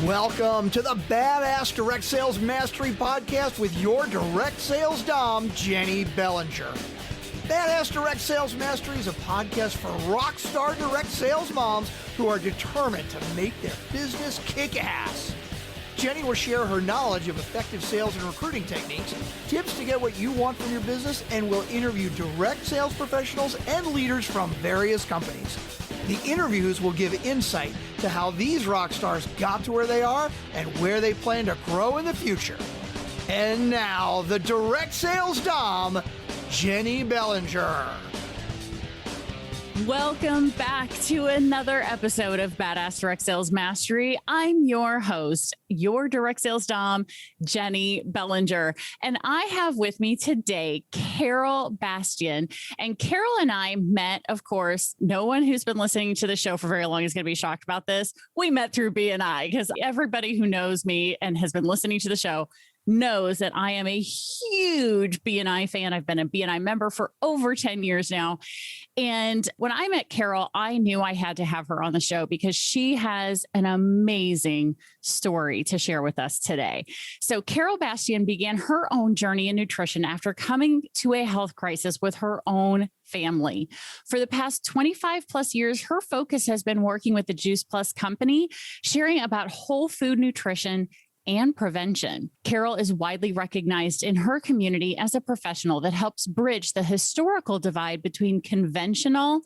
Welcome to the Badass Direct Sales Mastery Podcast with your direct sales dom, Jenny Bellinger. Badass Direct Sales Mastery is a podcast for rock star direct sales moms who are determined to make their business kick ass. Jenny will share her knowledge of effective sales and recruiting techniques, tips to get what you want from your business, and will interview direct sales professionals and leaders from various companies. The interviews will give insight to how these rock stars got to where they are and where they plan to grow in the future. And now, the direct sales dom, Jenny Bellinger. Welcome back to another episode of Badass Direct Sales Mastery. I'm your host, your direct sales dom, Jenny Bellinger. And I have with me today, Carol Bastien. And Carol and I met, of course, no one who's been listening to the show for very long is going to be shocked about this. We met through BNI because everybody who knows me and has been listening to the show knows that I am a huge BNI fan. I've been a BNI member for over 10 years now. And when I met Carol, I knew I had to have her on the show because she has an amazing story to share with us today. So Carol Bastien began her own journey in nutrition after coming to a health crisis with her own family. For the past 25 plus years, her focus has been working with the Juice Plus company, sharing about whole food nutrition and prevention. Carol is widely recognized in her community as a professional that helps bridge the historical divide between conventional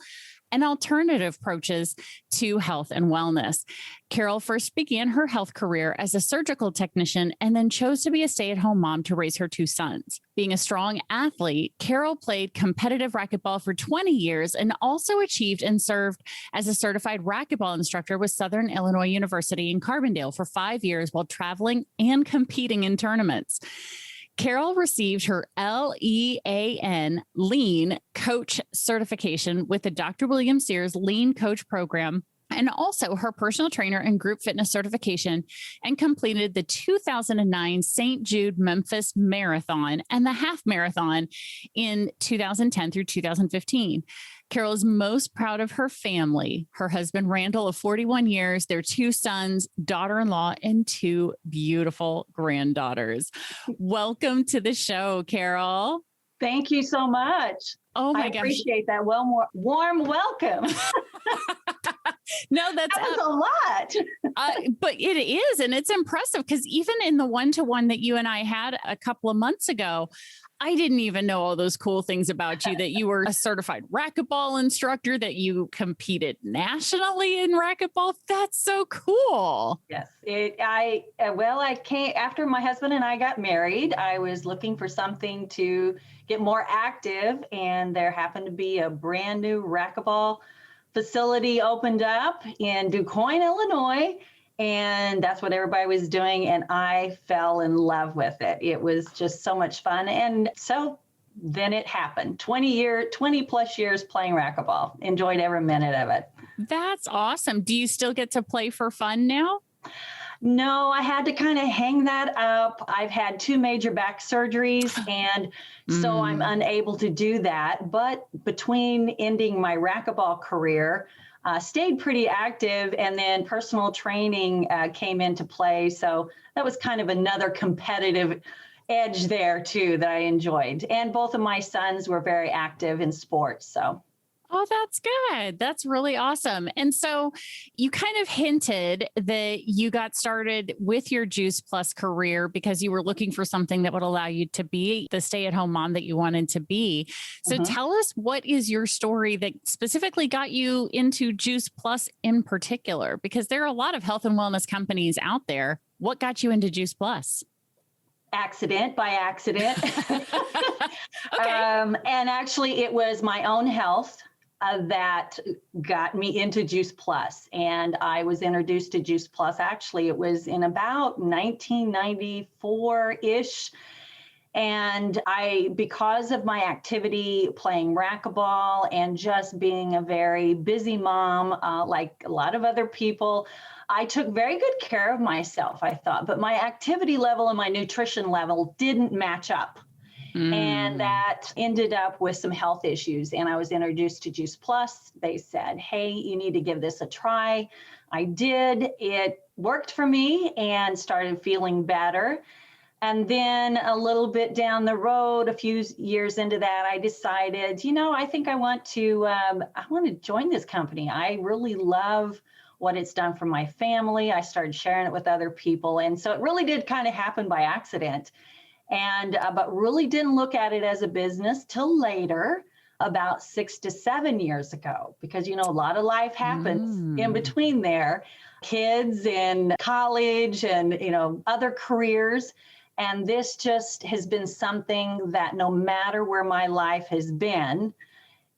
and alternative approaches to health and wellness. Carol first began her health career as a surgical technician and then chose to be a stay-at-home mom to raise her two sons. Being a strong athlete, Carol played competitive racquetball for 20 years and also achieved and served as a certified racquetball instructor with Southern Illinois University in Carbondale for 5 years while traveling and competing in tournaments. Carol received her LEAN Lean Coach certification with the Dr.William Sears Lean Coach program, and also her personal trainer and group fitness certification, and completed the 2009 St. Jude Memphis Marathon and the half marathon in 2010 through 2015. Carol is most proud of her family, her husband, Randall, of 41 years, their two sons, daughter-in-law, and two beautiful granddaughters. Welcome to the show, Carol. Thank you so much. Oh my gosh. I appreciate that warm welcome. No, that was a lot. But it is, and it's impressive because even in the one-to-one that you and I had a couple of months ago, I didn't even know all those cool things about you, that you were a certified racquetball instructor, that you competed nationally in racquetball. That's so cool. Yes. I came after my husband and I got married. I was looking for something to get more active, and there happened to be a brand new racquetball facility opened up in DuQuoin, Illinois. And that's what everybody was doing. And I fell in love with it. It was just so much fun. And so then it happened. 20 plus years playing racquetball. Enjoyed every minute of it. That's awesome. Do you still get to play for fun now? No, I had to kind of hang that up. I've had 2 major back surgeries, and so I'm unable to do that. But between ending my racquetball career, stayed pretty active, and then personal training came into play. So that was kind of another competitive edge there too that I enjoyed. And both of my sons were very active in sports. So. Oh, that's good. That's really awesome. And so you kind of hinted that you got started with your Juice Plus career because you were looking for something that would allow you to be the stay-at-home mom that you wanted to be. So tell us, what is your story that specifically got you into Juice Plus in particular? Because there are a lot of health and wellness companies out there. What got you into Juice Plus? By accident. Okay. And actually it was my own health that got me into Juice Plus. And I was introduced to Juice Plus. Actually, it was in about 1994-ish. And because of my activity playing racquetball and just being a very busy mom, like a lot of other people, I took very good care of myself, I thought. But my activity level and my nutrition level didn't match up. And that ended up with some health issues. And I was introduced to Juice Plus. They said, hey, you need to give this a try. I did. It worked for me and started feeling better. And then a little bit down the road, a few years into that, I decided, I think I want to join this company. I really love what it's done for my family. I started sharing it with other people. And so it really did kind of happen by accident. And but really didn't look at it as a business till later, about 6 to 7 years ago, because a lot of life happens in between there, kids and college and other careers. And this just has been something that no matter where my life has been,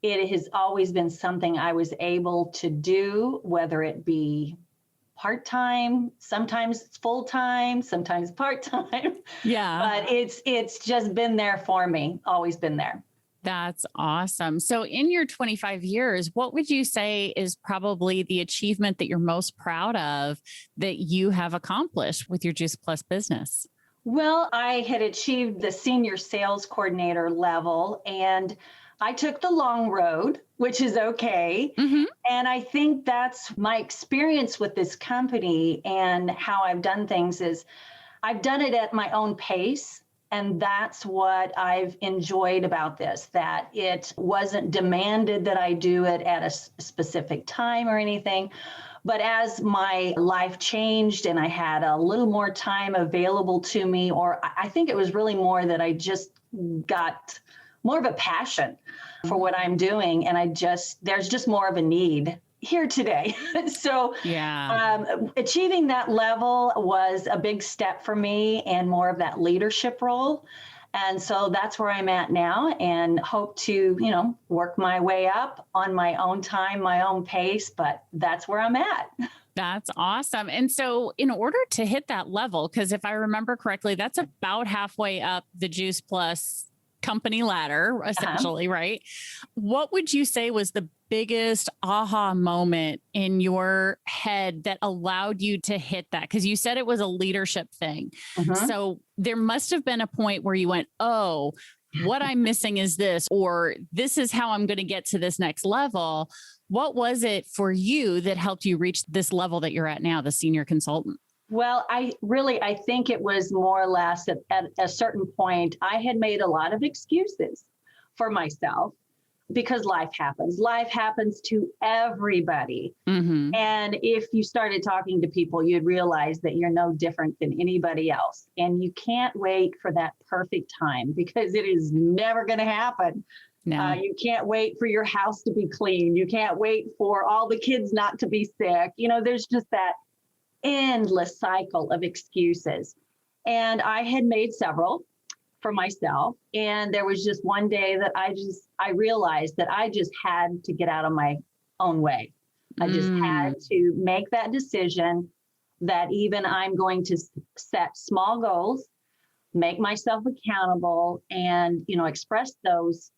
it has always been something I was able to do, whether it be part-time, sometimes it's full-time, sometimes part-time. Yeah. But it's just been there for me, always been there. That's awesome. So in your 25 years, what would you say is probably the achievement that you're most proud of that you have accomplished with your Juice Plus business? Well, I had achieved the senior sales coordinator level, and I took the long road, which is okay. And I think that's my experience with this company and how I've done things is I've done it at my own pace. And that's what I've enjoyed about this, that it wasn't demanded that I do it at a specific time or anything. But as my life changed and I had a little more time available to me, or I think it was really more that I just got more of a passion for what I'm doing. And there's just more of a need here today. So achieving that level was a big step for me and more of that leadership role. And so that's where I'm at now and hope to, work my way up on my own time, my own pace, but that's where I'm at. That's awesome. And so in order to hit that level, because if I remember correctly, that's about halfway up the Juice Plus company ladder, essentially, right? What would you say was the biggest aha moment in your head that allowed you to hit that? Because you said it was a leadership thing. So there must have been a point where you went, oh, what I'm missing is this, or this is how I'm going to get to this next level. What was it for you that helped you reach this level that you're at now, the senior consultant? Well, I think it was more or less at a certain point, I had made a lot of excuses for myself because life happens. Life happens to everybody. And if you started talking to people, you'd realize that you're no different than anybody else. And you can't wait for that perfect time because it is never going to happen. No. You can't wait for your house to be clean. You can't wait for all the kids not to be sick. There's just that endless cycle of excuses. And I had made several for myself. And there was just one day that I realized that I just had to get out of my own way. I just had to make that decision that even I'm going to set small goals, make myself accountable, and, express those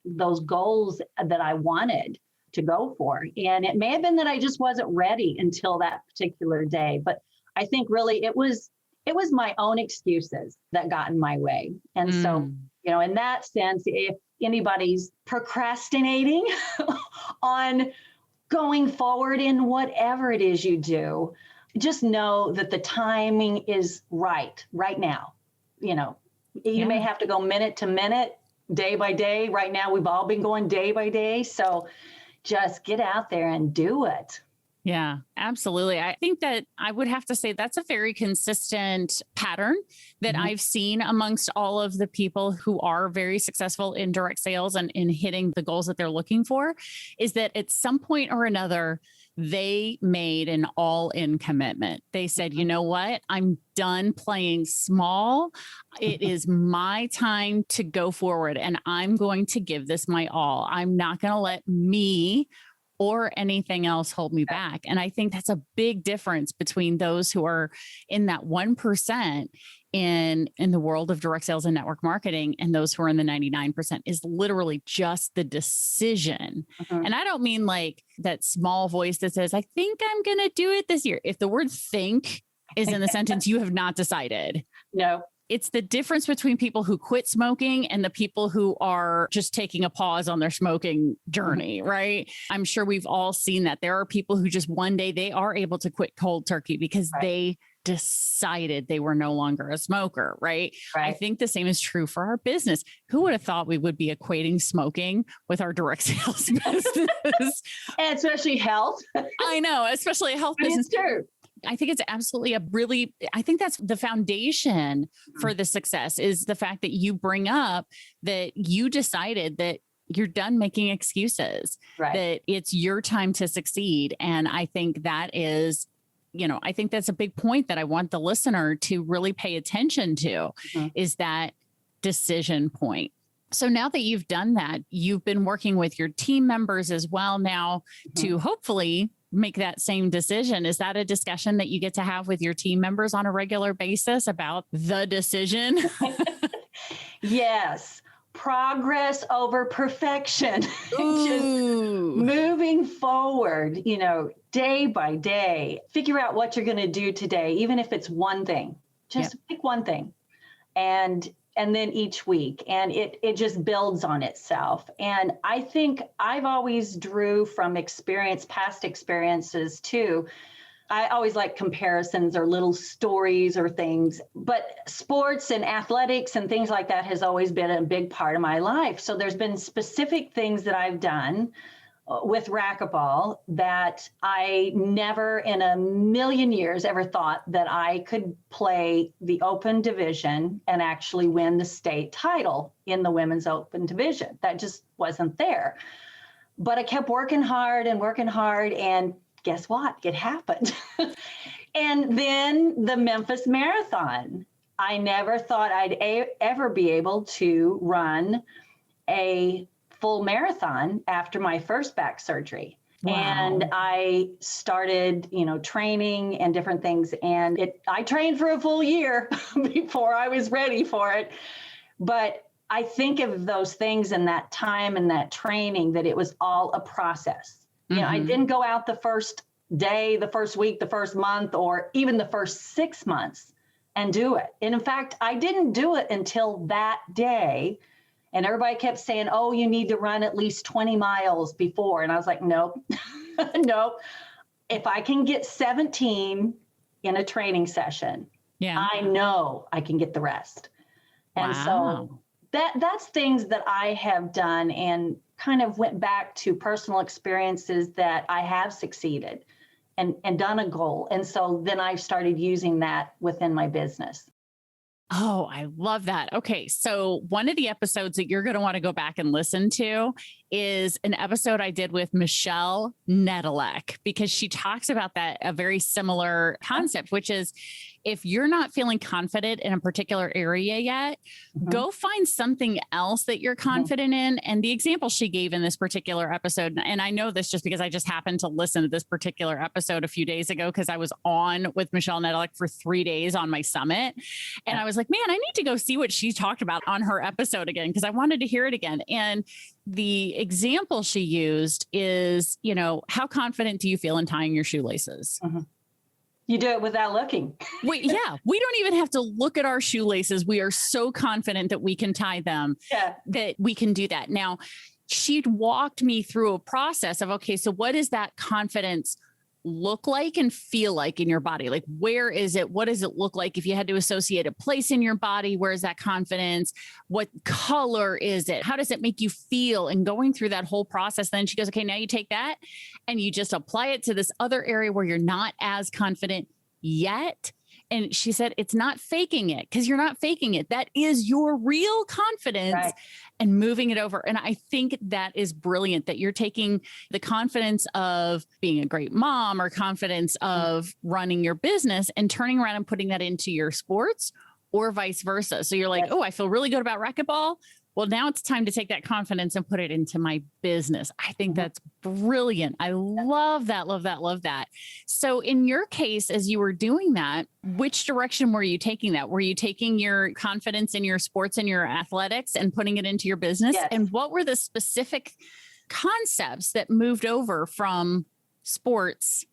goals that I wanted to go for. And it may have been that I just wasn't ready until that particular day. But I think really it was my own excuses that got in my way. And so, in that sense, if anybody's procrastinating on going forward in whatever it is you do, just know that the timing is right now. You may have to go minute to minute, day by day. Right now, we've all been going day by day. So just get out there and do it. Yeah, absolutely. I think that I would have to say that's a very consistent pattern that I've seen amongst all of the people who are very successful in direct sales and in hitting the goals that they're looking for, is that at some point or another, they made an all-in commitment. They said, you know what? I'm done playing small. It is my time to go forward and I'm going to give this my all. I'm not going to let me or anything else hold me back. And I think that's a big difference between those who are in that 1% in the world of direct sales and network marketing and those who are in the 99% is literally just the decision. And I don't mean like that small voice that says, I think I'm going to do it this year. If the word think is in the sentence, you have not decided. No. it's the difference between people who quit smoking and the people who are just taking a pause on their smoking journey, right? I'm sure we've all seen that. There are people who just one day they are able to quit cold turkey because they decided they were no longer a smoker, right? I think the same is true for our business. Who would have thought we would be equating smoking with our direct sales business? And especially health. I know, especially a health business. It's true. I think it's absolutely I think that's the foundation for the success is the fact that you bring up that you decided that you're done making excuses, that it's your time to succeed. And I think that is, I think that's a big point that I want the listener to really pay attention to is that decision point. So now that you've done that, you've been working with your team members as well now to hopefully make that same decision. Is that a discussion that you get to have with your team members on a regular basis about the decision? Yes. Progress over perfection. Just moving forward, day by day, figure out what you're going to do today, even if it's one thing, just pick one thing and then each week, and it just builds on itself. And I think I've always drew from past experiences too. I always like comparisons or little stories or things, but sports and athletics and things like that has always been a big part of my life. So there's been specific things that I've done with racquetball that I never in a million years ever thought that I could play the open division and actually win the state title in the women's open division. That just wasn't there. But I kept working hard, and guess what? It happened. And then the Memphis Marathon. I never thought I'd ever be able to run a full marathon after my first back surgery. Wow. And I started, training and different things. And I trained for a full year before I was ready for it. But I think of those things in that time and that training, that it was all a process. I didn't go out the first day, the first week, the first month, or even the first 6 months and do it. And in fact, I didn't do it until that day. And everybody kept saying, oh, you need to run at least 20 miles before. And I was like, nope, nope. If I can get 17 in a training session, I know I can get the rest. And so that's things that I have done and kind of went back to personal experiences that I have succeeded and done a goal. And so then I started using that within my business. Oh, I love that. Okay. So one of the episodes that you're going to want to go back and listen to is an episode I did with Michelle Nedelec, because she talks about a very similar concept, which is if you're not feeling confident in a particular area yet, go find something else that you're confident in. And the example she gave in this particular episode, and I know this just because I just happened to listen to this particular episode a few days ago, because I was on with Michelle Nedelec for 3 days on my summit. And I was like, man, I need to go see what she talked about on her episode again, because I wanted to hear it again. And the example she used is, how confident do you feel in tying your shoelaces? You do it without looking. We don't even have to look at our shoelaces. We are so confident that we can tie them, that we can do that. Now, she'd walked me through a process of, okay, so what does that confidence look like and feel like in your body? Like, where is it? What does it look like? If you had to associate a place in your body, where is that confidence? What color is it? How does it make you feel? And going through that whole process, then she goes, okay, now you take that and you just apply it to this other area where you're not as confident yet. And she said, it's not faking it, because you're not faking it. That is your real confidence and moving it over. And I think that is brilliant, that you're taking the confidence of being a great mom or confidence of running your business and turning around and putting that into your sports, or vice versa. So you're like, oh, I feel really good about racquetball. Well, now it's time to take that confidence and put it into my business. I think that's brilliant. I love that, love that, love that. So in your case, as you were doing that, which direction were you taking that? Were you taking your confidence in your sports and your athletics and putting it into your business? Yes. And what were the specific concepts that moved over from sports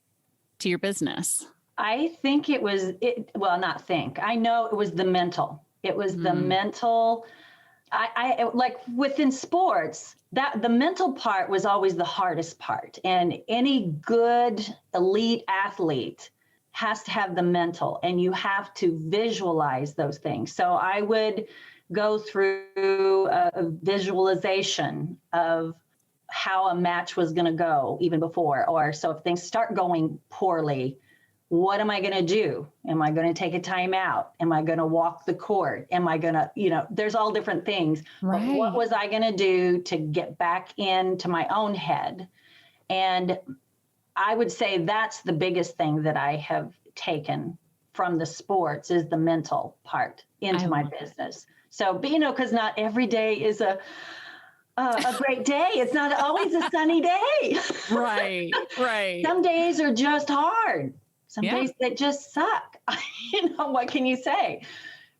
to your business? I think I know it was the mental. It was the mental. I like within sports, that the mental part was always the hardest part. And any good elite athlete has to have the mental, and you have to visualize those things. So I would go through a visualization of how a match was going to go even before. Or so if things start going poorly, what am I going to do? Am I going to take a timeout? Am I going to walk the court? Am I going to, there's all different things. Right. But what was I going to do to get back into my own head? And I would say that's the biggest thing that I have taken from the sports is the mental part into my business. So, but, because not every day is a great day. It's not always a sunny day. Right. Some days are just hard. Some days that just suck. What can you say?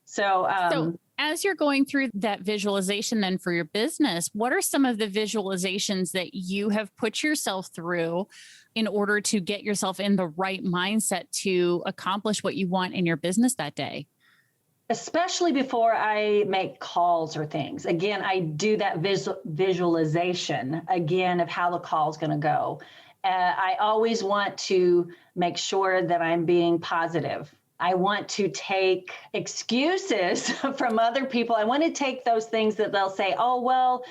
So as you're going through that visualization then for your business, what are some of the visualizations that you have put yourself through in order to get yourself in the right mindset to accomplish what you want in your business that day? Especially before I make calls or things. Again, I do that visualization again of how the call is going to go. I always want to make sure that I'm being positive. I want to take excuses from other people. I want to take those things that they'll say, oh, well,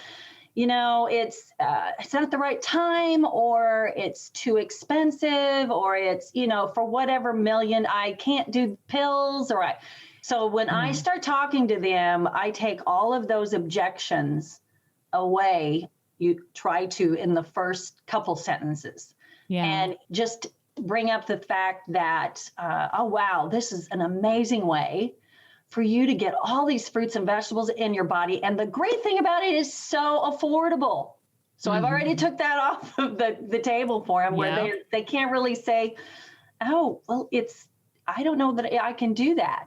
it's not the right time, or it's too expensive, or it's, for whatever million, I can't do pills, So when I start talking to them, I take all of those objections away. You try to in the first couple sentences and just bring up the fact that, oh, wow, this is an amazing way for you to get all these fruits and vegetables in your body. And the great thing about it is so affordable. So I've already took that off of the table for them where they can't really say, oh, well, I don't know that I can do that.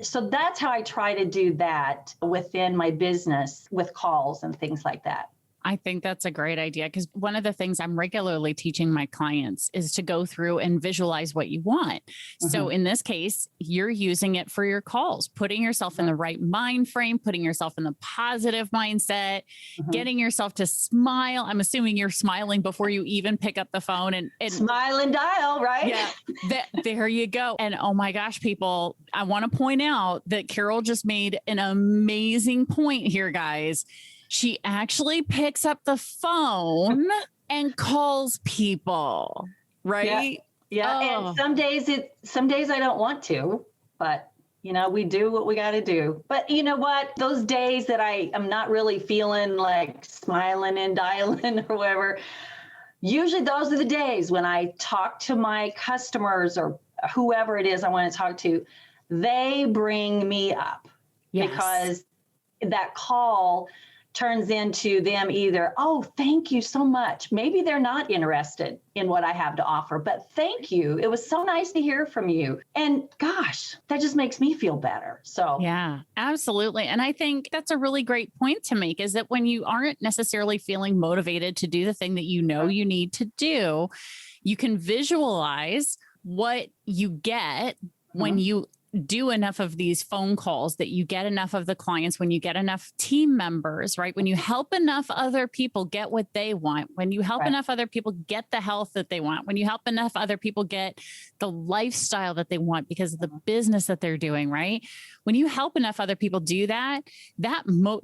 So that's how I try to do that within my business with calls and things like that. I think that's a great idea because one of the things I'm regularly teaching my clients is to go through and visualize what you want. So in this case, you're using it for your calls, putting yourself in the right mind frame, putting yourself in the positive mindset, getting yourself to smile. I'm assuming you're smiling before you even pick up the phone and smile and dial, right? Yeah, there you go. And oh my gosh, people, I want to point out that Carol just made an amazing point here, guys. She actually picks up the phone and calls people, right? Yeah. And some days I don't want to, but we do what we got to do. But you know what? Those days that I am not really feeling like smiling and dialing or whatever, usually those are the days when I talk to my customers or whoever it is I want to talk to. They bring me up because that call turns into them either, oh, thank you so much. Maybe they're not interested in what I have to offer, but thank you. It was so nice to hear from you. And gosh, that just makes me feel better. So yeah, absolutely. And I think that's a really great point to make is that when you aren't necessarily feeling motivated to do the thing that you need to do, you can visualize what you get when you do enough of these phone calls, that you get enough of the clients, when you get enough team members, right? When you help enough other people get what they want, when you help enough other people get the health that they want, when you help enough other people get the lifestyle that they want because of the business that they're doing, right? When you help enough other people do that,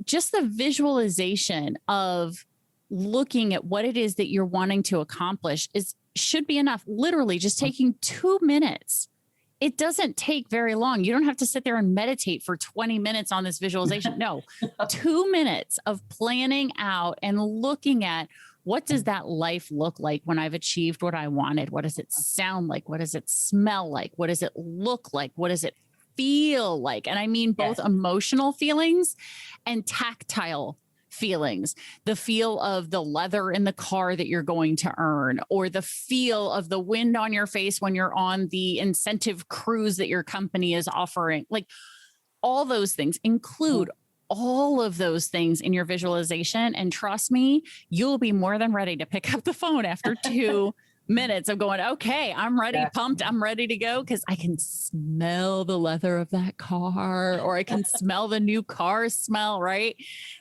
just the visualization of looking at what it is that you're wanting to accomplish should be enough. Literally just taking 2 minutes. It doesn't take very long. You don't have to sit there and meditate for 20 minutes on this visualization. No, 2 minutes of planning out and looking at what does that life look like when I've achieved what I wanted? What does it sound like? What does it smell like? What does it look like? What does it feel like? And I mean both emotional feelings and tactile feelings, the feel of the leather in the car that you're going to earn, or the feel of the wind on your face when you're on the incentive cruise that your company is offering. Like all those things, include all of those things in your visualization. And trust me, you'll be more than ready to pick up the phone after 2 minutes of going, okay, I'm ready, Yeah. pumped, I'm ready to go because I can smell the leather of that car, or I can smell the new car smell, right?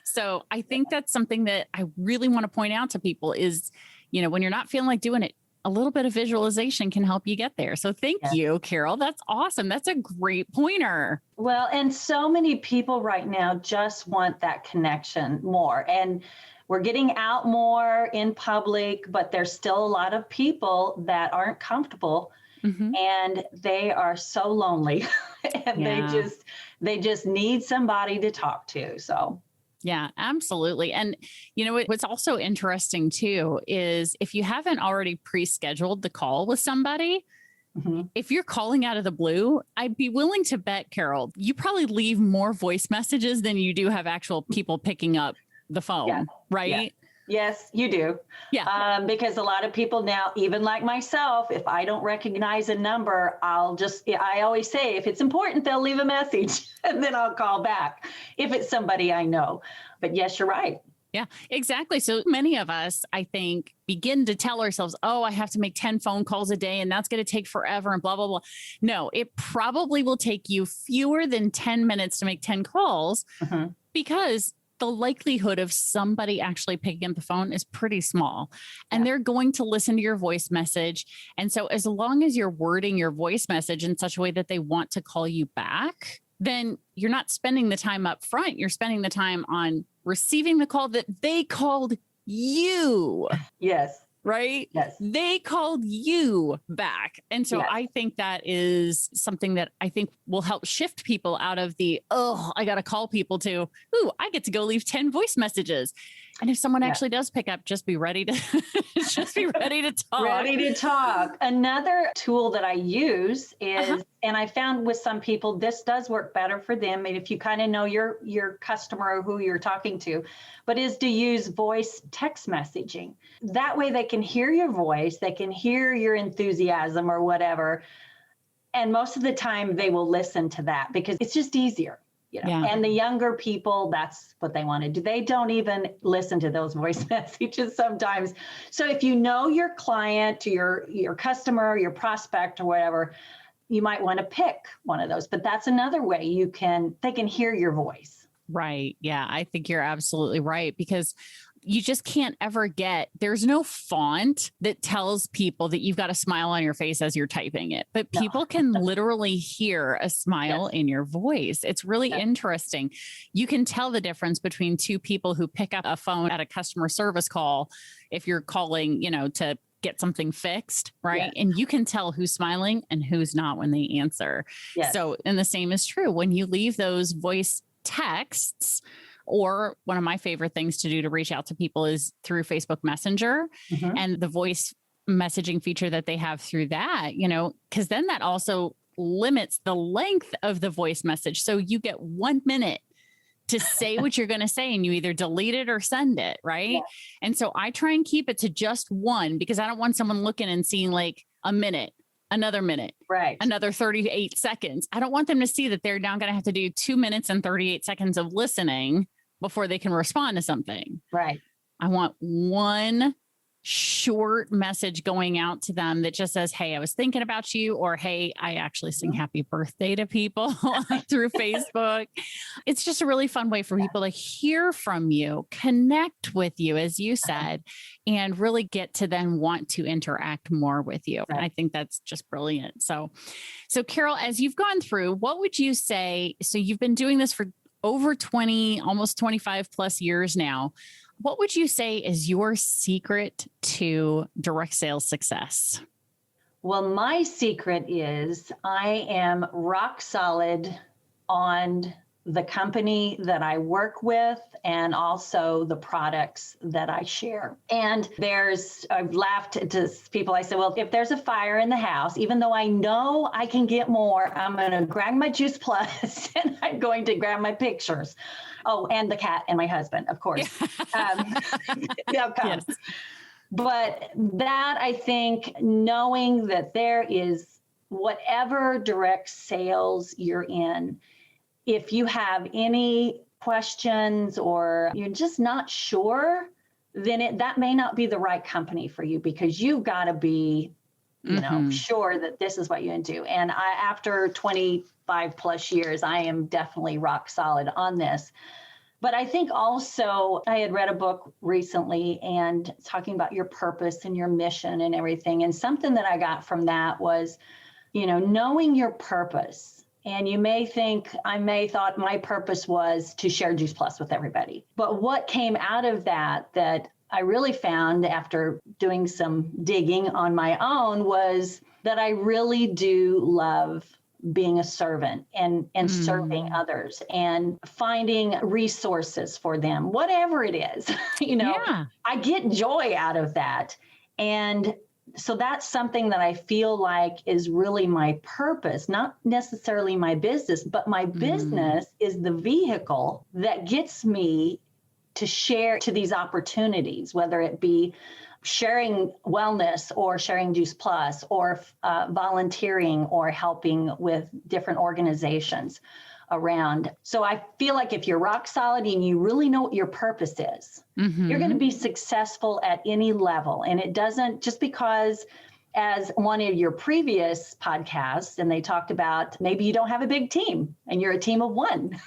So I think that's something that I really want to point out to people is, when you're not feeling like doing it, a little bit of visualization can help you get there. So thank you, Carol. That's awesome. That's a great pointer. Well, and so many people right now just want that connection more. And we're getting out more in public, but there's still a lot of people that aren't comfortable and they are so lonely and they just need somebody to talk to. So yeah, absolutely. And what's also interesting too is if you haven't already pre-scheduled the call with somebody, if you're calling out of the blue, I'd be willing to bet, Carol, you probably leave more voice messages than you do have actual people picking up the phone, right? Yeah. Yes, you do. Yeah. Because a lot of people now, even like myself, if I don't recognize a number, I always say, if it's important, they'll leave a message and then I'll call back if it's somebody I know. But yes, you're right. Yeah, exactly. So many of us, I think, begin to tell ourselves, oh, I have to make 10 phone calls a day and that's going to take forever and blah, blah, blah. No, it probably will take you fewer than 10 minutes to make 10 calls because the likelihood of somebody actually picking up the phone is pretty small and they're going to listen to your voice message. And so as long as you're wording your voice message in such a way that they want to call you back, then you're not spending the time up front. You're spending the time on receiving the call that they called you. Yes. Right? Yes. They called you back. And so I think that is something that I think will help shift people out of the, I got to call people to, I get to go leave 10 voice messages. And if someone actually does pick up, just be ready to ready to talk. Ready to talk. Another tool that I use is, and I found with some people, this does work better for them. And if you kind of know your customer or who you're talking to, but is to use voice text messaging. That way they can hear your voice, they can hear your enthusiasm or whatever. And most of the time they will listen to that because it's just easier. And the younger people, that's what they want to do. They don't even listen to those voice messages sometimes. So if you know your client, your customer, your prospect or whatever, you might want to pick one of those. But that's another way they can hear your voice. Right. Yeah, I think you're absolutely right because you just can't ever there's no font that tells people that you've got a smile on your face as you're typing it, but people can literally hear a smile in your voice. It's really interesting. You can tell the difference between two people who pick up a phone at a customer service call. If you're calling, to get something fixed, right? Yes. And you can tell who's smiling and who's not when they answer. Yes. So, and the same is true when you leave those voice texts. Or one of my favorite things to do to reach out to people is through Facebook Messenger and the voice messaging feature that they have through that, because then that also limits the length of the voice message. So you get 1 minute to say what you're going to say and you either delete it or send it. Right. Yeah. And so I try and keep it to just one because I don't want someone looking and seeing like a minute. Another minute, right? Another 38 seconds. I don't want them to see that they're now going to have to do 2 minutes and 38 seconds of listening before they can respond to something. Right. I want one short message going out to them that just says, hey, I was thinking about you, or hey, I actually sing happy birthday to people through Facebook. It's just a really fun way for people to hear from you, connect with you, as you said, and really get to then want to interact more with you. Right. And I think that's just brilliant. So Carol, as you've gone through, what would you say? So you've been doing this for over 20, almost 25 plus years now. What would you say is your secret to direct sales success? Well, my secret is I am rock solid on the company that I work with and also the products that I share. And I've laughed to people. I said, well, if there's a fire in the house, even though I know I can get more, I'm going to grab my Juice Plus and I'm going to grab my pictures. Oh, and the cat and my husband, of course. Yes. But that, I think, knowing that there is whatever direct sales you're in, if you have any questions or you're just not sure, then that may not be the right company for you, because you've got to be, sure that this is what you do. And after 25 plus years, I am definitely rock solid on this. But I think also I had read a book recently and talking about your purpose and your mission and everything. And something that I got from that was, knowing your purpose. And you may think, I thought my purpose was to share Juice Plus with everybody. But what came out of that I really found after doing some digging on my own was that I really do love being a servant and serving others and finding resources for them, whatever it is. I get joy out of that. And so that's something that I feel like is really my purpose, not necessarily my business, but my business is the vehicle that gets me to share to these opportunities, whether it be sharing wellness or sharing Juice Plus or volunteering or helping with different organizations around. So I feel like if you're rock solid and you really know what your purpose is, you're going to be successful at any level. And it doesn't just because, as one of your previous podcasts, and they talked about maybe you don't have a big team and you're a team of one.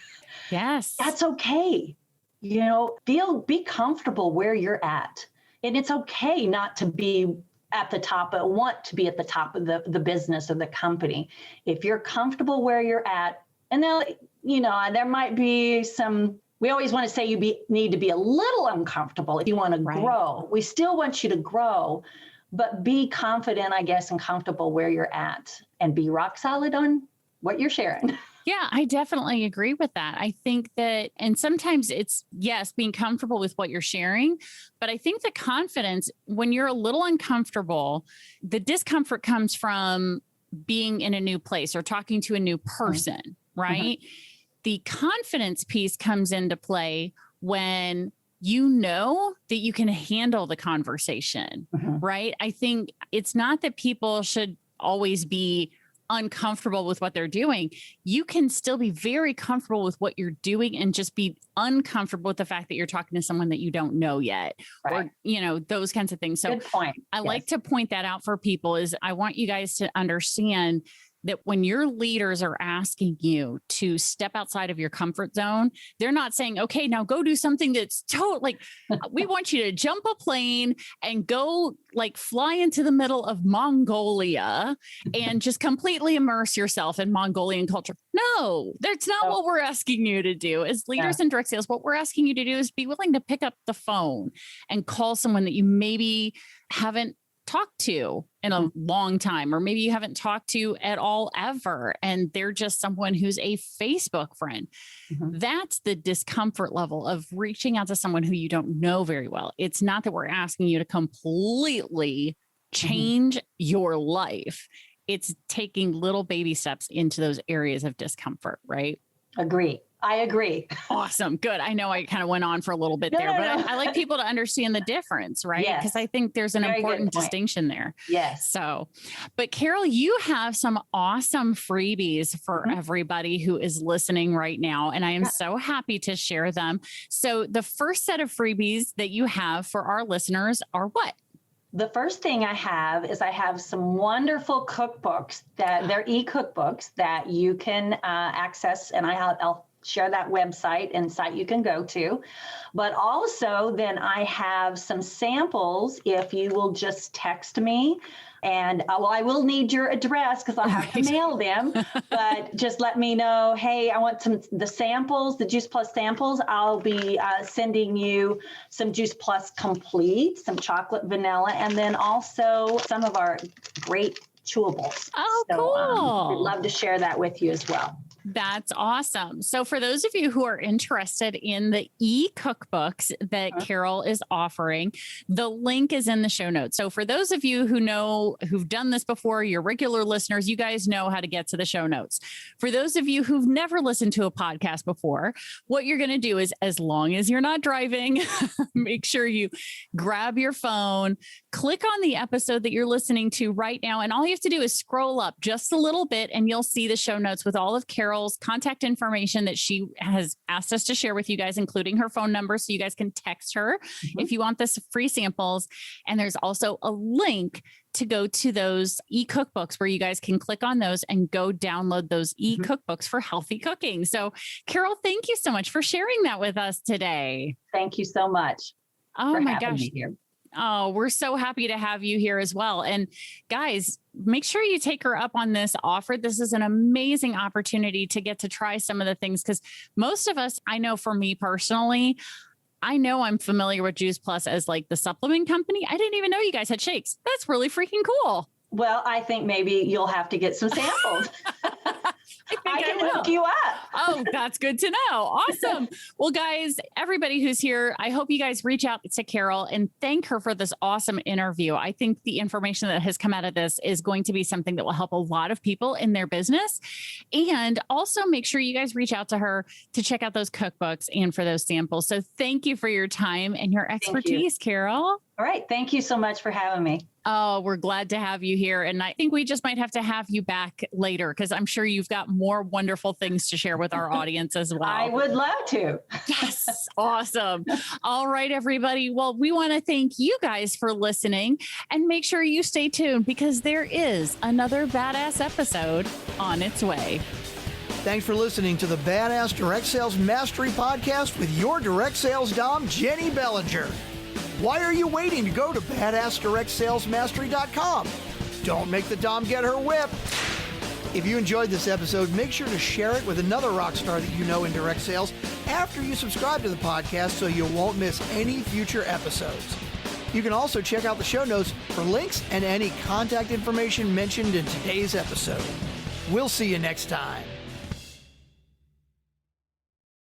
Yes. That's okay. Be comfortable where you're at. And it's okay not to be at the top, but want to be at the top of the business or the company. If you're comfortable where you're at, and then, there might be we always want to say need to be a little uncomfortable if you want to grow. We still want you to grow, but be confident, I guess, and comfortable where you're at and be rock solid on what you're sharing. Yeah, I definitely agree with that. I think that, and sometimes it's, yes, being comfortable with what you're sharing, but I think the confidence, when you're a little uncomfortable, the discomfort comes from being in a new place or talking to a new person, right? The confidence piece comes into play when you know that you can handle the conversation, right? I think it's not that people should always be uncomfortable with what they're doing. You can still be very comfortable with what you're doing and just be uncomfortable with the fact that you're talking to someone that you don't know yet, or, those kinds of things. So good point. I like to point that out for people. Is I want you guys to understand that when your leaders are asking you to step outside of your comfort zone, they're not saying, okay, now go do something that's like, we want you to jump a plane and go fly into the middle of Mongolia and just completely immerse yourself in Mongolian culture. No, that's not what we're asking you to do. As leaders in direct sales, what we're asking you to do is be willing to pick up the phone and call someone that you maybe haven't talked to in a long time, or maybe you haven't talked to at all ever, and they're just someone who's a Facebook friend. That's the discomfort level of reaching out to someone who you don't know very well. It's not that we're asking you to completely change your life. It's taking little baby steps into those areas of discomfort, right? I agree. Awesome. Good. I know I kind of went on for a little bit but I like people to understand the difference, right? Because I think there's an important distinction there. Yes. So, but Carol, you have some awesome freebies for everybody who is listening right now, and I am so happy to share them. So the first set of freebies that you have for our listeners are what? The first thing I have some wonderful cookbooks they're e-cookbooks that you can access, and I'll share that website and site you can go to. But also then I have some samples if you will just text me. And I will need your address because I'll have to mail them. But just let me know, hey, I want the samples, the Juice Plus samples. I'll be sending you some Juice Plus Complete, some chocolate vanilla, and then also some of our great chewables. Oh, so, cool. We'd love to share that with you as well. That's awesome. So for those of you who are interested in the e-cookbooks that Carol is offering, the link is in the show notes. So for those of you who've done this before, your regular listeners, you guys know how to get to the show notes. For those of you who've never listened to a podcast before, what you're going to do is, as long as you're not driving, make sure you grab your phone, click on the episode that you're listening to right now. And all you have to do is scroll up just a little bit and you'll see the show notes with all of Carol's contact information that she has asked us to share with you guys, including her phone number. So you guys can text her if you want this free samples. And there's also a link to go to those e-cookbooks where you guys can click on those and go download those e-cookbooks for healthy cooking. So Carol, thank you so much for sharing that with us today. Thank you so much. Oh my gosh. Me here. Oh, we're so happy to have you here as well. And guys, make sure you take her up on this offer. This is an amazing opportunity to get to try some of the things, because most of us, I know for me personally, I know I'm familiar with Juice Plus as like the supplement company. I didn't even know you guys had shakes. That's really freaking cool. Well, I think maybe you'll have to get some samples. I can hook you up. Oh, that's good to know. Awesome. Well, guys, everybody who's here, I hope you guys reach out to Carol and thank her for this awesome interview. I think the information that has come out of this is going to be something that will help a lot of people in their business. And also make sure you guys reach out to her to check out those cookbooks and for those samples. So thank you for your time and your expertise, Carol. All right. Thank you so much for having me. Oh, we're glad to have you here. And I think we just might have to have you back later because I'm sure you've got more wonderful things to share with our audience as well. I would love to. Yes. Awesome. All right, everybody. Well, we want to thank you guys for listening and make sure you stay tuned because there is another badass episode on its way. Thanks for listening to the Badass Direct Sales Mastery Podcast with your direct sales dom, Jenny Bellinger. Why are you waiting to go to badassdirectsalesmastery.com? Don't make the dom get her whip. If you enjoyed this episode, make sure to share it with another rock star that you know in direct sales after you subscribe to the podcast so you won't miss any future episodes. You can also check out the show notes for links and any contact information mentioned in today's episode. We'll see you next time.